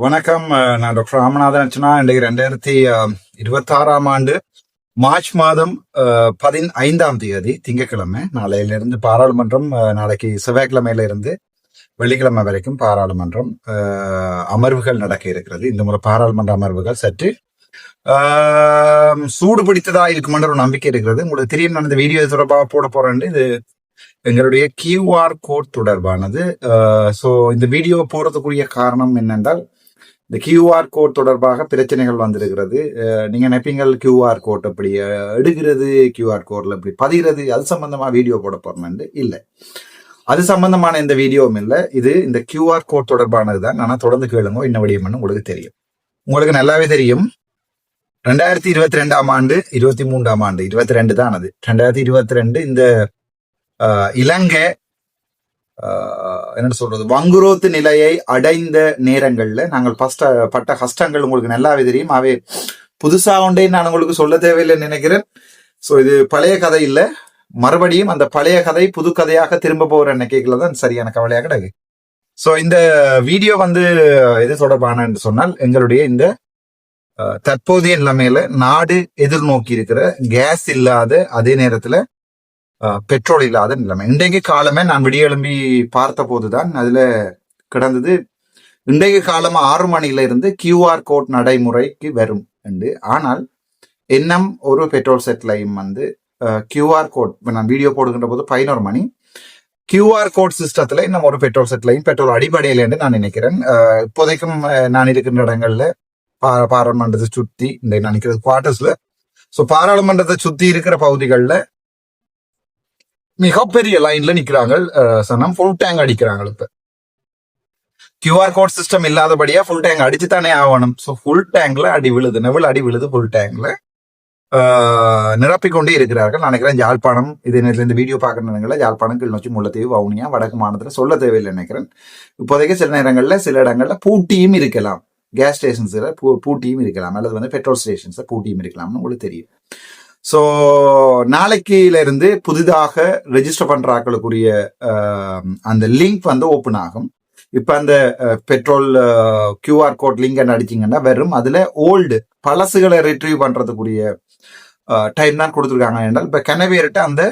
வணக்கம். நான் டாக்டர் ராமநாதன் அர்ச்சனா. இன்றைக்கு 2026 ஆண்டு மார்ச் மாதம் 15ஆம் தேதி திங்கட்கிழமை. நாளையிலிருந்து பாராளுமன்றம், நாளைக்கு செவ்வாய்க்கிழமையில இருந்து வெள்ளிக்கிழமை வரைக்கும் பாராளுமன்றம் அமர்வுகள் நடக்க இருக்கிறது. இந்த முறை பாராளுமன்ற அமர்வுகள் சற்று சூடு பிடித்ததா இருக்குமென்ற ஒரு நம்பிக்கை இருக்கிறது. உங்களுக்கு தெரியும், நான் இந்த வீடியோ தொடர்பாக போட போறேன். இது எங்களுடைய கியூஆர் கோட் தொடர்பானது. ஸோ இந்த வீடியோ போறதுக்குரிய காரணம் என்னென்றால், இந்த கியூஆர் கோட் தொடர்பாக பிரச்சனைகள் வந்திருக்கிறது. நீங்க நினைப்பீங்கள் கியூஆர் கோட் எப்படி எடுக்கிறது, கியூஆர் கோட்ல எப்படி பதிகிறது, அது சம்பந்தமா வீடியோ போட போறேன். இல்லை, அது சம்பந்தமான எந்த வீடியோவும் இல்லை. இது இந்த கியூஆர் கோட் தொடர்பானதுதான். ஆனால் தொடர்ந்து கேளுங்க, என்ன விடயம்னு உங்களுக்கு தெரியும். உங்களுக்கு நல்லாவே தெரியும், 2022ஆம் ஆண்டு, 23ஆம் ஆண்டு, 22 தான் அது, 2022 இந்த இலங்கை என்ன சொல்றது, வங்குரோத்து நிலையை அடைந்த நேரங்கள்ல நாங்கள் பட்ட கஷ்டங்கள் உங்களுக்கு நல்லாவே தெரியும். அவை புதுசா ஒன்றே நான் உங்களுக்கு சொல்ல தேவையில்லைன்னு நினைக்கிறேன். ஸோ இது பழைய கதை இல்லை, மறுபடியும் அந்த பழைய கதை புது கதையாக திரும்ப போகிற எண்ணிக்கைகளை தான் சரியான கவலையாக கிடக்கு. ஸோ இந்த வீடியோ எது தொடர்பான என்று சொன்னால், எங்களுடைய இந்த தற்போதைய நிலைமையில நாடு எதிர்நோக்கி இருக்கிற கேஸ் இல்லாத, அதே நேரத்துல பெட்ரோல் இல்லாத நிலைமை. இன்றைக்கு காலமே நான் விடிய எழும்பி பார்த்த போதுதான் அதுல கிடந்தது, இன்றைக்கு காலம் 6 மணில இருந்து கியூஆர் கோட் நடைமுறைக்கு வரும் என்று. ஆனால் இன்னும் ஒரு பெட்ரோல் செட்லையும் கியூஆர் கோட், நான் வீடியோ போடுகின்ற போது 11 மணி, கியூஆர் கோட் சிஸ்டத்துல இன்னும் ஒரு பெட்ரோல் செட்லையும் பெட்ரோல் அடிப்படையில் என்று நான் நினைக்கிறேன். இப்போதைக்கும் நான் இருக்கின்ற இடங்கள்ல பாராளுமன்றத்தை சுத்தி, இந்த நான் நினைக்கிறது குவார்டர்ஸ்ல, ஸோ பாராளுமன்றத்தை சுத்தி இருக்கிற பகுதிகளில் மிகப்பெரிய லைன்ல நிக்கிறாங்க. ஃபுல் டேங்க் அடிக்கிறாங்க. இப்ப கியூஆர் கோட் சிஸ்டம் இல்லாதபடியா ஃபுல் டேங்க் அடிச்சு தானே ஆகணும். ஸோ ஃபுல் டேங்க்ல அடி விழுது, நெவில் அடி விழுது. ஃபுல் டேங்க்ல நிரப்பிக்கொண்டே இருக்கிறார்கள். நினைக்கிறேன் யாழ்ப்பாணம், இதே நேரத்தில் இந்த வீடியோ பார்க்கறதுனால யாழ்ப்பாணம், கிளிநொச்சி, முல்லைத்தீவு, வவுனியா, வடக்கு மாநிலத்தில் சொல்ல தேவையில்லை நினைக்கிறேன். இப்போதைக்கு சில நேரங்கள்ல சில இடங்கள்ல பூட்டியும் இருக்கலாம், கேஸ் ஸ்டேஷன்ஸ்ல பூட்டியும் இருக்கலாம், அல்லது பெட்ரோல் ஸ்டேஷன்ஸ் பூட்டியும் இருக்கலாம்னு உங்களுக்கு தெரியும். ஸோ நாளைக்குல இருந்து புதிதாக ரெஜிஸ்டர் பண்ற ஆட்களுக்குரிய அந்த லிங்க் ஓப்பன் ஆகும். இப்ப அந்த பெட்ரோல் கியூஆர் கோட் லிங்க் அடிச்சிங்கன்னா வெறும் அதுல ஓல்டு பழசுகளை ரிட்ரீவ் பண்றதுக்குரிய டைம் தான் கொடுத்துருக்காங்க. என்றால் இப்ப கனவேறிட்ட அந்த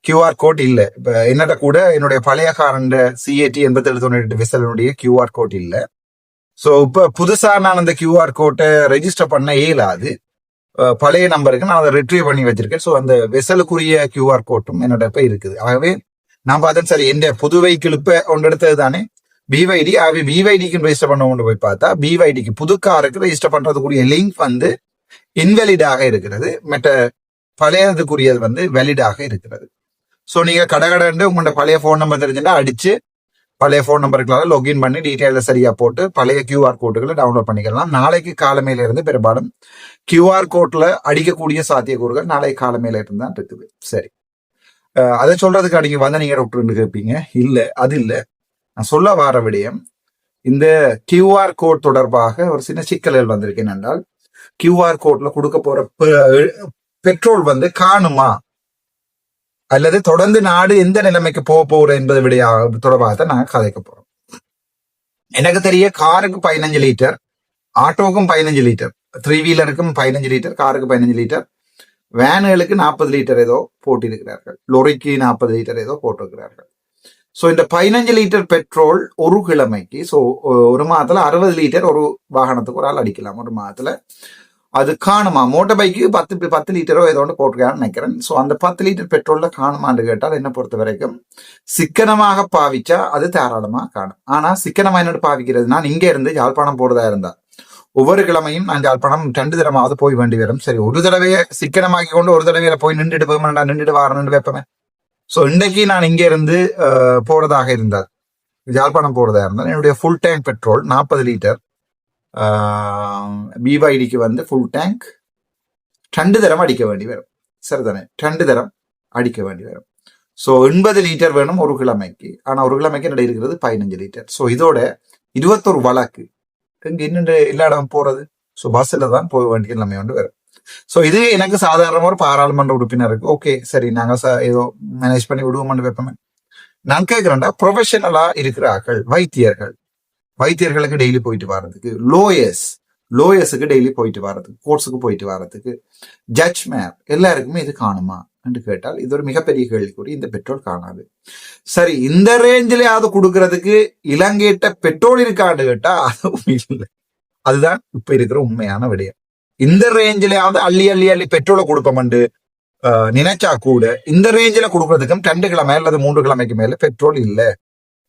கியூஆர் கோட் இல்லை. இப்ப என்னட்ட கூட என்னுடைய பழைய காரண்ட CAT 8798 விசலனுடைய கியூஆர் கோட் இல்லை. ஸோ இப்ப புதுசா நான் அந்த கியூஆர் கோட்டை ரெஜிஸ்டர் பண்ண இயலாது. பழைய நம்பருக்கு நான் அதை ரிட்ரீவ் பண்ணி வச்சிருக்கேன். ஸோ அந்த வெசலுக்குரிய கியூஆர் கோட்டும் என்னோட இப்ப இருக்குது. ஆகவே நான் பார்த்தேன், சரி எந்த புது வெஹிக்கிள் இப்ப ஒன்று எடுத்தது தானே BYD, ஆகவே BYDக்கு ரெஜிஸ்டர் பண்ண கொண்டு போய் பார்த்தா BYDக்கு புது காருக்கு ரெஜிஸ்டர் பண்றதுக்குரிய லிங்க் இன்வெலிடாக இருக்கிறது. மற்ற பழையதுக்குரியது வெலிடாக இருக்கிறது. ஸோ நீங்க கடகடன்னு உங்களோட பழைய ஃபோன் நம்பர் தெரிஞ்சுட்டா அடிச்சு பழைய ஃபோன் நம்பருக்கெல்லாம் லாகின் பண்ணி டீட்டெயில சரியா போட்டு பழைய கியூஆர் கோட்டுகளை டவுன்லோட் பண்ணிக்கலாம். நாளைக்கு காலமையில இருந்து பெரும்பாலும் கியூஆர் கோட்ல அடிக்கக்கூடிய சாத்தியக்கூறுகள் நாளைக்கு காலமையில இருந்து தான் இருக்குது. சரி, அதை சொல்றதுக்கு அடிக்க நீங்க டாக்டர் கேட்பீங்க. இல்ல, அது இல்லை. நான் சொல்ல வார விடயம், இந்த கியூஆர் கோட் தொடர்பாக ஒரு சின்ன சிக்கல்கள் வந்திருக்கேன். என்றால் கியூஆர் கோட்ல கொடுக்க போற பெட்ரோல் காணுமா, அல்லது தொடர்ந்து நாடு எந்த நிலைமைக்கு போக போறோம் என்பது விட தொடர்பாக தான் நாங்கள் கதைக்க போறோம். எனக்கு தெரிய காருக்கு 15 லிட்டர், ஆட்டோவுக்கும் 15 லிட்டர், 3 வீலருக்கும் 15 லிட்டர், காருக்கு 15 லிட்டர், வேனுகளுக்கு 40 லிட்டர் ஏதோ போட்டிருக்கிறார்கள், லொரிக்கு 40 லிட்டர் ஏதோ போட்டிருக்கிறார்கள். ஸோ இந்த 15 லிட்டர் பெட்ரோல் ஒரு கிழமைக்கு, ஸோ ஒரு மாதத்துல 60 லிட்டர் ஒரு வாகனத்துக்கு ஒரு ஆள் அடிக்கலாம். ஒரு மாதத்துல அது காணுமா? மோட்டர் பைக்கு 10 லிட்டரோ ஏதோ ஒன்று போட்டிருக்கான்னு நினைக்கிறேன். ஸோ அந்த 10 லிட்டர் பெட்ரோல்ல காணுமான்னு கேட்டால் என்ன பொறுத்த வரைக்கும் சிக்கனமாக பாவிச்சா அது தாராளமாக காணும். ஆனா சிக்கனமா என்னோட பாவிக்கிறது, நான் இங்க இருந்து யாழ்ப்பாணம் போறதா இருந்தா ஒவ்வொரு கிழமையும் நான் யாழ்ப்பாணம் 2 தடவாவது போய் வேண்டி வரும். சரி, ஒரு தடவையை சிக்கனமாக்கி கொண்டு ஒரு தடவையில போய் நின்றுட்டு போய் நின்றுட்டு வாரணுன்னு வைப்பேன். ஸோ இன்றைக்கு நான் இங்க இருந்து போறதாக இருந்தால், யாழ்ப்பாணம் போறதா இருந்தால், என்னுடைய ஃபுல் டேங்க் பெட்ரோல் 40 லிட்டர் BYDக்கு ஃபுல் டேங்க் 2 தரம் அடிக்க வேண்டி வரும். சரிதானே, 2 தரம் அடிக்க வேண்டி வரும். ஸோ 80 லிட்டர் வேணும் ஒரு கிழமைக்கு. ஆனா ஒரு கிழமைக்கு என்னோட இருக்கிறது 15 லிட்டர். ஸோ இதோட 21 வழக்கு இங்க இன்னும் எல்லா இடம் போறது. ஸோ பஸ்ல தான் போக வேண்டிய நிலைமை வரும். ஸோ இது எனக்கு சாதாரண ஒரு பாராளுமன்ற உறுப்பினருக்கு ஓகே, சரி நாங்க ஏதோ மேனேஜ் பண்ணி விடுவோம்னு வைப்போமே. நான் கேட்கிறேன்டா, ப்ரொஃபஷனலா இருக்கிறார்கள், வைத்தியர்கள், வைத்தியர்களுக்கு டெய்லி போயிட்டு வர்றதுக்கு, லோயர்ஸுக்கு டெய்லி போயிட்டு வர்றதுக்கு, கோர்ட்ஸுக்கு போயிட்டு வர்றதுக்கு, ஜட்ஜ்மேன் எல்லாருக்குமே இது காணுமா என்று கேட்டால் இது ஒரு மிகப்பெரிய கேள்விக்குறி. இந்த பெட்ரோல் காணாது. சரி, இந்த ரேஞ்சிலேயாவது கொடுக்கறதுக்கு இலங்கையிட்ட பெட்ரோல் இருக்கான்னு கேட்டா அதுவும் இல்லை. அதுதான் இப்ப இருக்கிற உண்மையான விடயம். இந்த ரேஞ்சிலேயாவது அள்ளி அள்ளி அள்ளி பெட்ரோலை கொடுப்போம்ண்டு நினைச்சா கூட இந்த ரேஞ்சில கொடுக்கறதுக்கும் 2 கிழமை அல்லது 3 கிழமைக்கு மேல பெட்ரோல் இல்லை.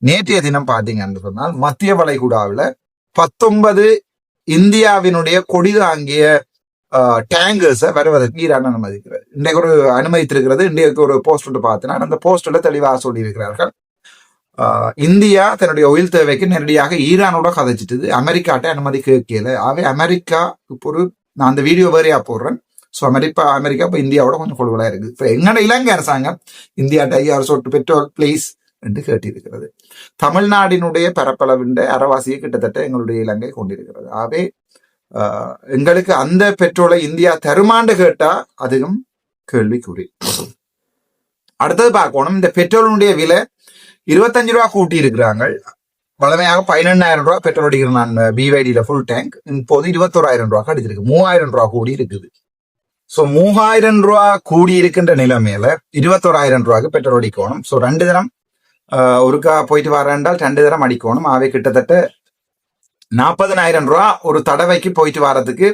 நேற்றைய தினம் பாத்தீங்கன்னு சொன்னால் மத்திய வளைகுடாவில் 19 இந்தியாவினுடைய கொடி தாங்கிய டேங்கர்ஸை வருவதற்கு ஈரான் அனுமதிக்கிறது. இன்றைக்கு ஒரு அனுமதித்திருக்கிறது. இன்றைக்கு ஒரு போஸ்ட் ஒன்று பார்த்தீங்கன்னா அந்த போஸ்ட்ல தெளிவாக சொல்லி இருக்கிறார்கள், இந்தியா தன்னுடைய ஒயில் தேவைக்கு நேரடியாக ஈரானோட கதைச்சிட்டு அமெரிக்காட்ட அனுமதி கேட்கல. ஆகவே அமெரிக்கா இப்போ நான் அந்த வீடியோ வேறையா போடுறேன். ஸோ அமெரிக்கா இப்போ இந்தியாவோட கொஞ்சம் கொள்வலா இருக்கு. இப்போ எங்கட இலங்கை அரசாங்கம் இந்தியாட்ட 5000 சொட்டு பெட்ரோல் பிளீஸ் என்று கேட்டிருக்கிறது. தமிழ்நாடினுடைய பரப்பளவின் அறவாசியை கிட்டத்தட்ட எங்களுடைய இலங்கை கொண்டிருக்கிறது. ஆகவே எங்களுக்கு அந்த பெட்ரோலை இந்தியா தருமாண்டு கேட்டா அதுவும் கேள்விக்குறி. அடுத்தது பார்க்கணும், இந்த பெட்ரோலுடைய விலை 25 ரூபா கூட்டி இருக்கிறாங்க. வளமையாக 11,000 ரூபா பெட்ரோல் அடிக்கிறேன் நான் பிவைடியில ஃபுல் டேங்க். இப்போது 21,000 ரூபா அடிச்சிருக்கு. 3,000 ரூபா கூடி இருக்குது. ஸோ 3,000 ரூபா கூடி இருக்கின்ற நிலைமையில 21,000 ரூபாய்க்கு பெட்ரோல் அடிக்கணும். ஸோ 2 தினம் ஒருக்கா போயிட்டு வரேன்றால் 2 தினம் அடிக்கணும். ஆகவே கிட்டத்தட்ட 40,000 ரூபா ஒரு தடவைக்கு போயிட்டு வர்றதுக்கு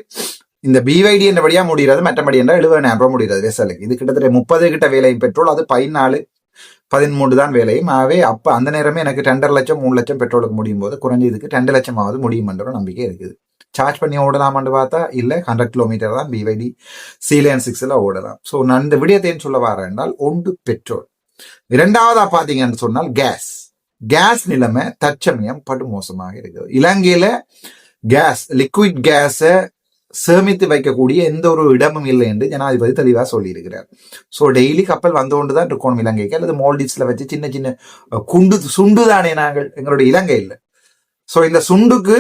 இந்த பிவைடி என்றபடியா முடிகிறது. மற்றபடி என்றால் 70,000 ரூபா முடிகிறது வெசலுக்கு. இது கிட்டத்தட்ட 30 கிட்ட வேலையும் பெட்ரோல், அது 14-13 தான் வேலையும். ஆகவே அப்ப அந்த நேரமே எனக்கு 2.5 லட்சம் 3 லட்சம் பெட்ரோலுக்கு முடியும் போது குறைஞ்சதுக்கு 2 லட்சமாவது முடியும் என்ற நம்பிக்கை இருக்குது. சார்ஜ் பண்ணி ஓடலாமான்னு பார்த்தா இல்ல, 100 கிலோமீட்டர் தான் பிவைடி C-Lane 6ல ஓடலாம். ஸோ நான் இந்த விடயத்தையும் சொல்ல வரேன் என்றால், ஒன்று பெட்ரோல், இரண்டாவதா பாத்தீங்கன்னு சொன்னால் கேஸ் நிலைமை தற்சமயம் படுமோசமாக இருக்குது. இலங்கையில லிக்விட் கேஸை சேமித்து வைக்கக்கூடிய எந்த ஒரு இடமும் இல்லை என்று ஜனாதிபதி தெளிவாக சொல்லியிருக்கிறார். ஸோ டெய்லி கப்பல் வந்து கொண்டுதான் இருக்கணும் இலங்கைக்கு, அல்லது மால்டீவ்ஸ்ல வச்சு சின்ன சின்ன சுண்டு தானே நாங்கள் எங்களுடைய இலங்கையில். ஸோ இந்த சுண்டுக்கு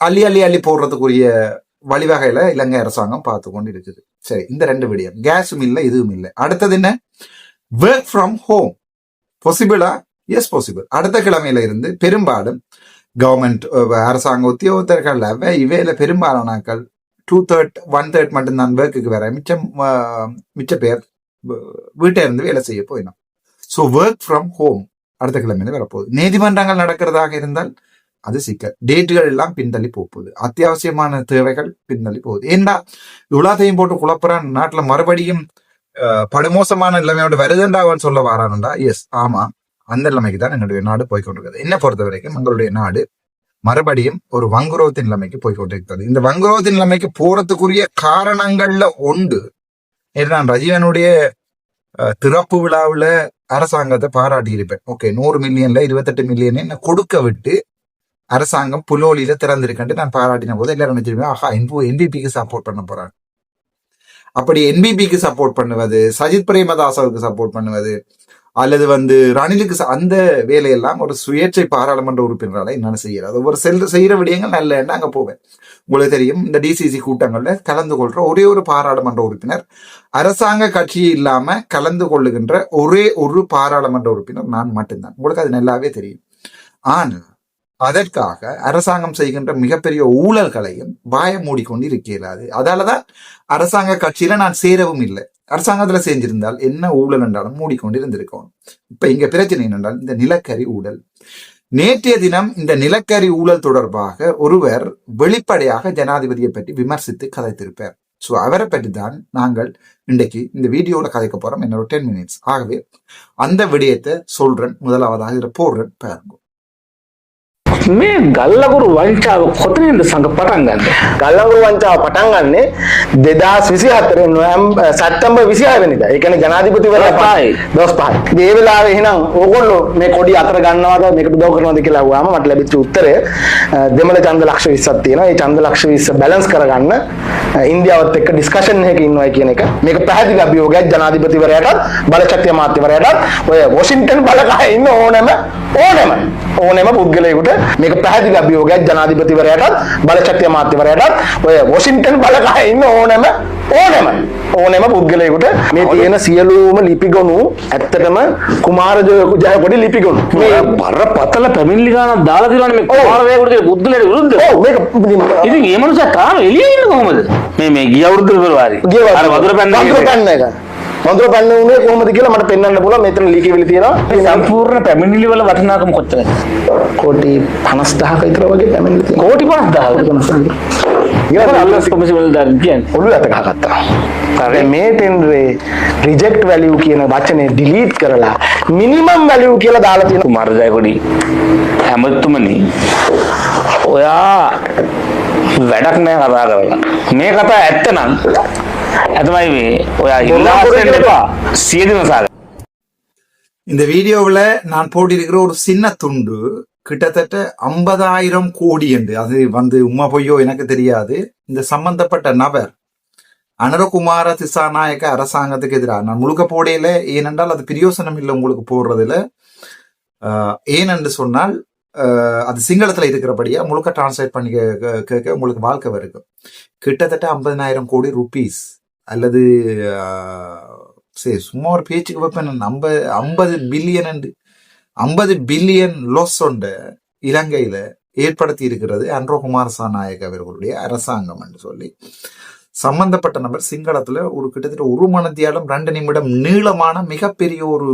அள்ளி அள்ளி அள்ளி போடுறதுக்குரிய வழிவகையில இலங்கை அரசாங்கம் பார்த்து கொண்டு இருக்குது. சரி, இந்த 2 விடயம், கேஸும் இல்லை இதுவும் இல்லை. அடுத்தது என்ன, ஒர்க் ஃப்ரம் ஹோம் பாசிபிளா? Yes possible. அடுத்த கிழமையில இருந்து பெரும்பாலும் கவர்மெண்ட் அரசாங்க உத்தியோகத்தர்கள் இவையில பெரும்பாலானாக்கள் 2/3 1/3 மட்டும்தான் ஒர்க்குக்கு வர, மிச்ச பேர் வீட்டை இருந்து வேலை செய்ய போயிடும். ஸோ ஒர்க் ஃப்ரம் ஹோம் அடுத்த கிழமையில வரப்போகுது. நீதிமன்றங்கள் நடக்கிறதாக இருந்தால் அது சிக்கல், டேட்டுகள் எல்லாம் பின்தள்ளி போகுது, அத்தியாவசியமான தேவைகள் பின்தள்ளி போகுது. ஏண்டா இவ்வளோத்தையும் போட்டு குழப்பறான், நாட்டுல மறுபடியும் படுமோசமான நிலைமையோட வருதுண்டாவன்னு சொல்ல வரானுண்டா? எஸ், ஆமா, அந்த நிலைமைக்கு தான் எங்களுடைய நாடு போய்கொண்டிருக்கிறது. என்ன பொறுத்த வரைக்கும் எங்களுடைய நாடு மறுபடியும் ஒரு வங்குரோத்தின் நிலைமைக்கு போய்கொண்டிருக்கிறது. இந்த வங்குரோத்தின் நிலைமைக்கு போறதுக்குரிய காரணங்கள்ல ஒன்று, நான் ரஜீவனுடைய திறப்பு விழாவில் அரசாங்கத்தை பாராட்டி இருப்பேன். ஓகே, 100 மில்லியன்ல 28 மில்லியன் என்ன கொடுக்க விட்டு அரசாங்கம் புலோலியில திறந்திருக்கேன் நான் பாராட்டின போது எல்லாரும் நினைச்சிருப்பேன், ஆஹா என்பிபிக்கு சப்போர்ட் பண்ண போறாங்க. அப்படி என்பிபிக்கு சப்போர்ட் பண்ணுவது, சஜித் பிரேமதாசவுக்கு சப்போர்ட் பண்ணுவது, அல்லது ரணிலுக்கு அந்த வேலையெல்லாம் ஒரு சுயேட்சை பாராளுமன்ற உறுப்பினரால என்னென்ன செய்யறது, ஒரு செய்யற விடயங்கள் நல்ல அங்க போவேன். உங்களுக்கு தெரியும், இந்த டிசிசி கூட்டங்கள்ல கலந்து கொள்ற ஒரே ஒரு பாராளுமன்ற உறுப்பினர், அரசாங்க கட்சி இல்லாம கலந்து கொள்ளுகின்ற ஒரே ஒரு பாராளுமன்ற உறுப்பினர் நான் மட்டும்தான். உங்களுக்கு அது நல்லாவே தெரியும். ஆனா அதற்காக அரசாங்கம் செய்கின்ற மிகப்பெரிய ஊழல்களையும் வாய மூடிக்கொண்டு இருக்கிறாது. அதாலதான் அரசாங்க கட்சியில நான் சேரவும் இல்லை. அரசாங்கத்துல செஞ்சிருந்தால் என்ன ஊழல் என்றாலும் மூடிக்கொண்டு இருந்திருக்கோம். இப்ப இங்க பிரச்சனை என்னென்றால் இந்த நிலக்கரி ஊழல். நேற்றைய தினம் இந்த நிலக்கரி ஊழல் தொடர்பாக ஒருவர் வெளிப்படையாக ஜனாதிபதியை பற்றி விமர்சித்து கதைத்திருப்பார். ஸோ அவரை பற்றி தான் நாங்கள் இன்றைக்கு இந்த வீடியோல கதைக்க போறோம். என்னோட 10 மினிட்ஸ். ஆகவே அந்த விடயத்தை சொல்றேன். முதலாவதாக இதில் போடுறேன் பாருங்க. මේ ගල්ලකුරු වංචාව කොතනින්ද සංග පටන් ගන්න? ගල්ලකුරු වංචාව පටන් ගන්නේ 2024 සැප්තැම්බර් 26 වෙනිදා. ඒ කියන්නේ ජනාධිපතිවරයා දවස් 5යි. මේ වෙලාවේ එහෙනම් ඕගොල්ලෝ මේ කොඩි අතර ගන්නවද මේකට උදව් කරනවද කියලා අහුවාම මට ලැබිච්ච උත්තරය දෙමළ ඡන්ද ලක්ෂ 20ක් තියෙනවා. ඒ ඡන්ද ලක්ෂ 20 බැලන්ස් කරගන්න ඉන්දියාවත් එක්ක ඩිස්කෂන් එකක ඉන්නවයි කියන එක. මේක පැහැදිලි අභියෝගයක් ජනාධිපතිවරයාටත් බලශක්ති අමාත්‍යවරයාටත් ඔය වොෂින්ටන් බලකායේ ඉන්න ඕනම ඕනෑම පුද්ගලයෙකුට මේක පැහැදිලි අභියෝගයක් ජනාධිපතිවරයාටත් බලශක්ති අමාත්‍යවරයාටත් ඔය වොෂින්ටන් බලකායේ ඉන්න ඕනෑම පුද්ගලයෙකුට මේ තියෙන සියලුම ලිපිගොනු ඇත්තටම කුමාර ජයකොඩි ලිපිගොනු මේ බරපතල පැමිණිලි ගානක් දාලා තියෙනවානේ මේ කුමාර වේගුට කියන පුද්ගලයාට විරුද්ධව. ඔව් මේක ඉතින් මේ මනුස්සයා තාම එළියේ ඉන්නේ කොහමද? මේ ගිය අවුරුද්ද පෙරවාරි. අර වතුර පැන්න එක. වතුර පැන්න උනේ කොහොමද කියලා මට පෙන්වන්න පුළුවන්. මෙතන ලිඛිතවිලි තියෙනවා. සම්පූර්ණ පැමිණිලි වල වටිනාකම කොච්චරද? කෝටි 50000ක විතර වගේ පැමිණිලි තියෙනවා. කෝටි 50000. ඊට අල්ලස් කොමිසම වල දාන්න කියන්නේ. ඔළුව අත ගහගත්තා. හරි මේ ටෙන්ඩරේ රිජෙක්ට් වැලියු කියන වචනේ ඩිලීට් කරලා මිනිමම් වැලියු කියලා දාලා තියෙනවා. කුමාර ජයකොඩි හැමතුමනි ඔයා වැඩක් නෑ කතා කරලා. මේ කතා ඇත්ත නම් ඇතමයි මේ ඔයා හිල්ලාසෙන් එපා සියදිනසාර. இந்த வீடியோவில் நான் போட்டிருக்கிற ஒரு சின்ன துண்டு கிட்டத்தட்ட 50,000 கோடி என்று அது வந்து உண்மை பொய்யோ எனக்கு தெரியாது. இந்த சம்பந்தப்பட்ட நபர் அனுரகுமார திசாநாயக்க அரசாங்கத்துக்கு எதிராக நான் முழுக்க போடையில, ஏனென்றால் அது பிரயோசனம் இல்லை உங்களுக்கு போடுறதுல. ஏனென்று சொன்னால் அது சிங்களத்துல இருக்கிறபடியா முழுக்க டிரான்ஸ்லேட் பண்ணி கேட்க உங்களுக்கு வாழ்க்கை வரைக்கும் கிட்டத்தட்ட 50,000 கோடி ருபீஸ் அல்லது சரி சும்மா ஒரு பேச்சுக்கு வைப்பேன் 50 பில்லியன் 50 பில்லியன் லொஸ் ஒன்று இலங்கையில ஏற்படுத்தி இருக்கிறது அனுரகுமார திசாநாயக்க அவர்களுடைய அரசாங்கம் என்று சொல்லி சம்பந்தப்பட்ட நபர் சிங்களத்துல ஒரு கிட்டத்தட்ட 1 மணித்தியாலம் 2 நிமிடம் நீளமான மிகப்பெரிய ஒரு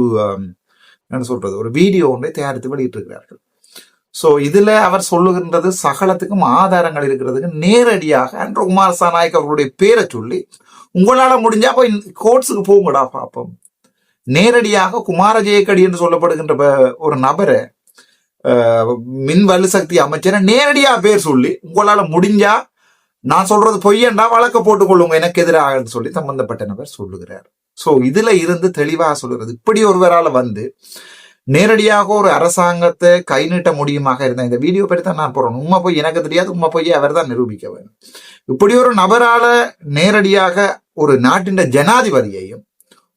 என்ன சொல்றது ஒரு வீடியோ ஒன்றை தயாரித்து வெளியிட்டிருக்கிறார்கள். சோ இதுல அவர் சொல்லுகின்றது சகலத்துக்கும் ஆதாரங்கள் இருக்கிறதுக்கு நேரடியாக அனுரகுமார திசாநாயக்க அவர்களுடைய பேரை சொல்லி உங்களால முடிஞ்சா போய் கோர்ட்ஸுக்கு போங்கடா பாப்போம். நேரடியாக குமார ஜெயக்கடி என்று சொல்லப்படுகின்ற ஒரு நபரை மின் வலுசக்தி அமைச்சரை நேரடியா பேர் சொல்லி உங்களால முடிஞ்சா நான் சொல்றது பொய்யண்டா வழக்க போட்டுக் கொள்ளுங்க எனக்கு எதிராக சொல்லி சம்பந்தப்பட்ட நபர் சொல்லுகிறார். சோ இதுல இருந்து தெளிவாக சொல்லுறது இப்படி ஒருவரால வந்து நேரடியாக ஒரு அரசாங்கத்தை கை நீட்ட முடியுமாக இருந்த இந்த வீடியோ பற்றி தான் நான் போறேன். உண்மை போய் எனக்கு தெரியாது, உண்மை போய் அவர் தான் நிரூபிக்க வேண்டும். இப்படி ஒரு நபரால நேரடியாக ஒரு நாட்டின் ஜனாதிபதியையும்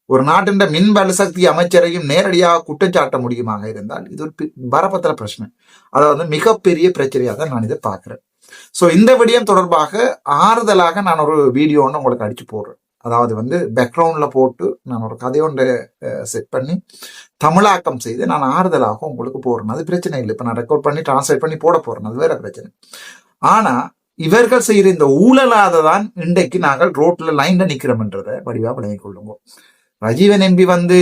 ஒரு நாட்டின் மின் வலுசக்தி அமைச்சரையும் நேரடியாக குற்றச்சாட்ட முடியுமாக இருந்தால் இது ஒரு பரபத்திர பிரச்சனை, அதாவது மிகப்பெரிய பிரச்சனையாக தான் நான் இதை பார்க்கிறேன். சோ இந்த விடயம் தொடர்பாக ஆறுதலாக நான் ஒரு வீடியோ ஒன்று உங்களுக்கு அடிச்சு போடுறேன். அதாவது வந்து பேக்ரவுண்ட்ல போட்டு நான் ஒரு கதையொன்றை செட் பண்ணி தமிழாக்கம் செய்து நான் ஆறுதலாக உங்களுக்கு போடுறேன். அது பிரச்சனை இல்லை. இப்ப நான் ரெக்கார்ட் பண்ணி டிரான்ஸ்லேட் பண்ணி போட போறேன், அது வேற பிரச்சனை. ஆனா இவர்கள் செய்யற இந்த ஊழலாத தான் இன்றைக்கு நாங்கள் ரோட்ல லைன்ல நிக்கிறோம்ன்றதை வடிவா விளங்கிக் கொள்ளுங்க. ரஜீவன் எம்பி வந்து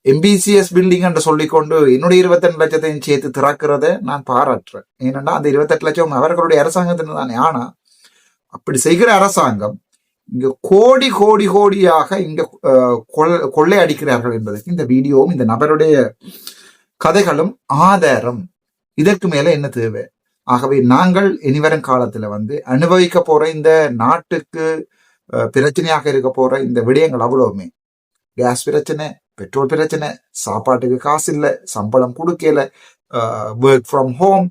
எம்பிசிஎஸ் பில்டிங் என்று சொல்லிக்கொண்டு என்னுடைய 28 லட்சத்தையும் சேர்த்து திறக்கிறத நான் பாராட்டுறேன். ஏனென்றா அந்த 28 லட்சம் அவர்களுடைய அரசாங்கத்தின் தானே. ஆனா அப்படி செய்கிற அரசாங்கம் இங்க கோடி கோடி கோடியாக இங்க கொள்ளை அடிக்கிறார்கள் என்பதற்கு இந்த வீடியோவும் இந்த நபருடைய கதைகளும் ஆதாரம். இதற்கு மேல என்ன தேவை? ஆகவே நாங்கள் இனிவரும் காலத்துல வந்து அனுபவிக்க போற இந்த நாட்டுக்கு பிரச்சனையாக இருக்க போற இந்த விடயங்கள் அவ்வளவுமே கேஸ் பிரச்சனை, பெட்ரோல் பிரச்சனை, சாப்பாட்டுக்கு காசு இல்லை, சம்பளம் கொடுக்கல, ஒர்க் ஃப்ரம் ஹோம்,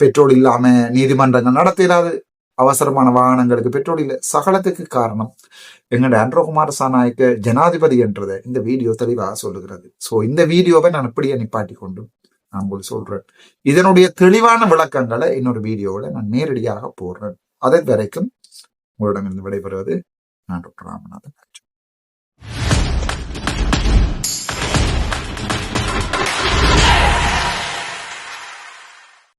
பெட்ரோல் இல்லாம நீதிமன்றங்கள் நடத்திடாது, அவசரமான வாகனங்களுக்கு பெட்ரோல் இல்லை, சகலத்துக்கு காரணம் எங்களுடைய அனுரகுமார திசாநாயக்க ஜனாதிபதி என்றதை இந்த வீடியோ தெளிவாக சொல்லுகிறது. சோ இந்த வீடியோவை நான் இப்படியே நிப்பாட்டி கொண்டு நான் உங்களுக்கு சொல்றேன். இதனுடைய தெளிவான விளக்கங்களை இன்னொரு வீடியோவில் நான் நேரடியாக போடுறேன். அதன் வரைக்கும் உங்களிடமிருந்து விடைபெறுவது நான் டாக்டர் ராமநாதன்.